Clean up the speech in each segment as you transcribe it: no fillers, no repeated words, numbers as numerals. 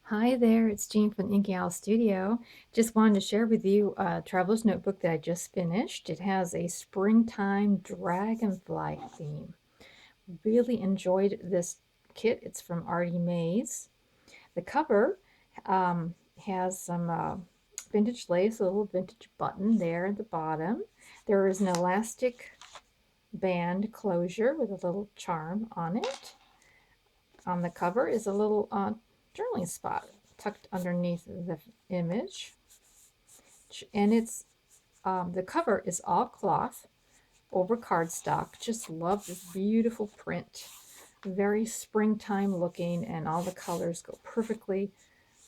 Hi there, it's Jean from Inky Owl Studio. Just wanted to share with you a traveler's notebook that I just finished. It has a springtime dragonfly theme. Really enjoyed this kit. It's from Artie Mays. The cover has some vintage lace, a little vintage button there at the bottom. There is an elastic band closure with a little charm on it. On the cover is a little journaling spot tucked underneath the image, and it's the cover is all cloth over cardstock. Just love this beautiful print, very springtime looking, and all the colors go perfectly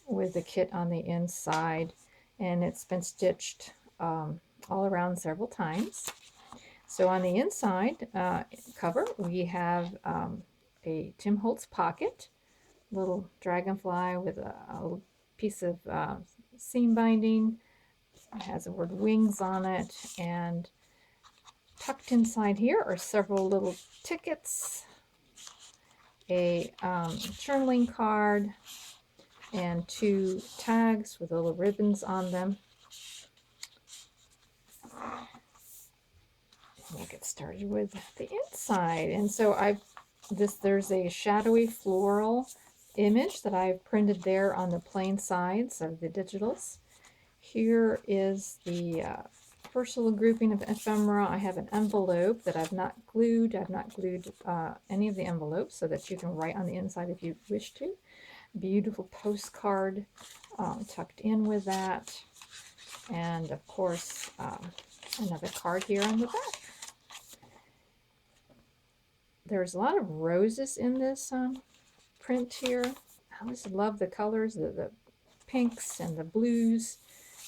with the kit on the inside, and it's been stitched all around several times. So on the inside cover we have a Tim Holtz pocket, little dragonfly with a little piece of seam binding. It has the word wings on it, and tucked inside here are several little tickets, a journaling card, and two tags with little ribbons on them. We'll get started with the inside. And so there's a shadowy floral image that I've printed there on the plain sides of the digitals. Here is the first little grouping of ephemera. I have an envelope that I've not glued. I've not glued any of the envelopes so that you can write on the inside if you wish to. Beautiful postcard tucked in with that. And of course, another card here on the back. There's a lot of roses in this print here. I just love the colors, the pinks and the blues.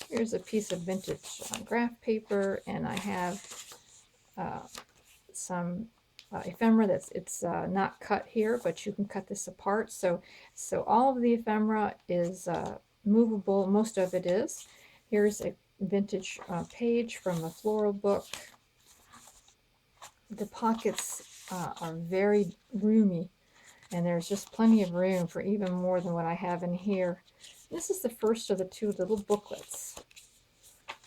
Here's a piece of vintage graph paper, and I have some ephemera it's not cut here, but you can cut this apart. So all of the ephemera is movable. Most of it is. Here's a vintage page from a floral book. The pockets are very roomy, and there's just plenty of room for even more than what I have in here. This is the first of the two little booklets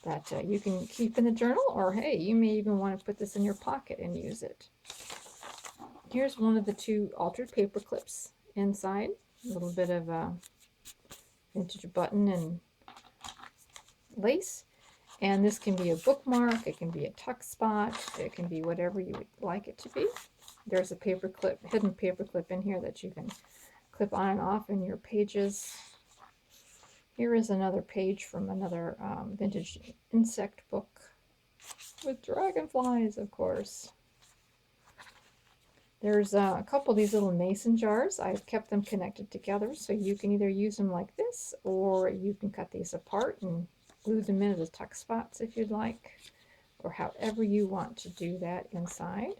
that you can keep in the journal, or hey, you may even want to put this in your pocket and use it. Here's one of the two altered paper clips inside, a little bit of vintage button and lace. And this can be a bookmark, it can be a tuck spot, it can be whatever you would like it to be. There's a paper clip, hidden paper clip in here that you can clip on and off in your pages. Here is another page from another vintage insect book with dragonflies, of course. There's a couple of these little mason jars. I've kept them connected together, so you can either use them like this, or you can cut these apart and glue them into the tuck spots if you'd like, or however you want to do that inside.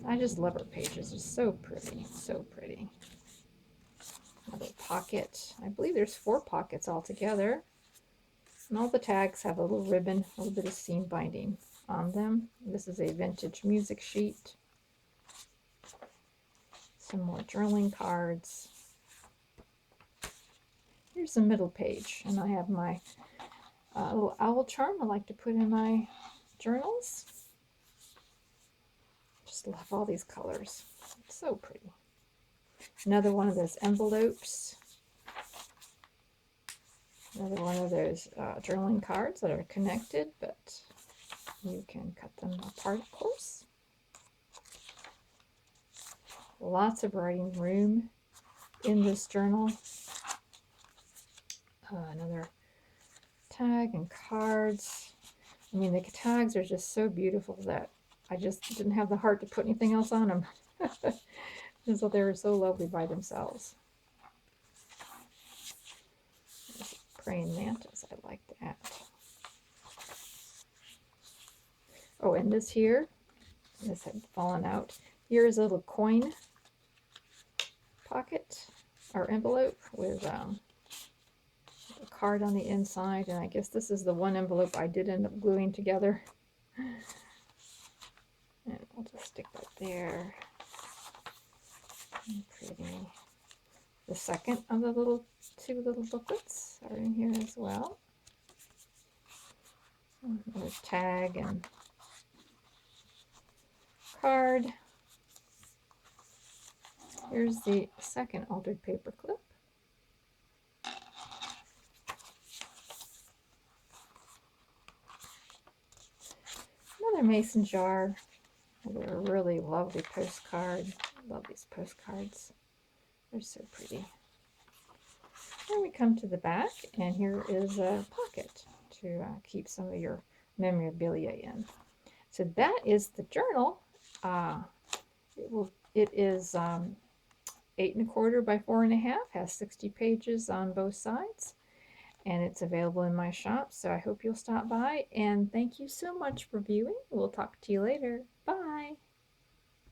I just love her pages. They're so pretty, so pretty. Another pocket. I believe there's 4 pockets altogether. And all the tags have a little ribbon, a little bit of seam binding on them. This is a vintage music sheet. Some more journaling cards. Here's the middle page, and I have my little owl charm I like to put in my journals. Just love all these colors. It's so pretty. Another one of those envelopes. Another one of those journaling cards that are connected, but you can cut them apart, of course. Lots of writing room in this journal. Another tag and cards. I mean, the tags are just so beautiful that I just didn't have the heart to put anything else on them. And so they were so lovely by themselves. Praying mantis, I like that. Oh, and this here, this had fallen out. Here is a little coin pocket or envelope with a card on the inside, and I guess this is the one envelope I did end up gluing together. And I'll just stick that there. Pretty. The second of the two little booklets are in here as well. Another tag and card. Here's the second altered paper clip. Another mason jar. They're a really lovely postcard. Love these postcards. They're so pretty. Then we come to the back, and here is a pocket to keep some of your memorabilia in. So that is the journal. It is 8 1/4 by 4 1/2, has 60 pages on both sides, and it's available in my shop. So I hope you'll stop by, and thank you so much for viewing. We'll talk to you later. Bye.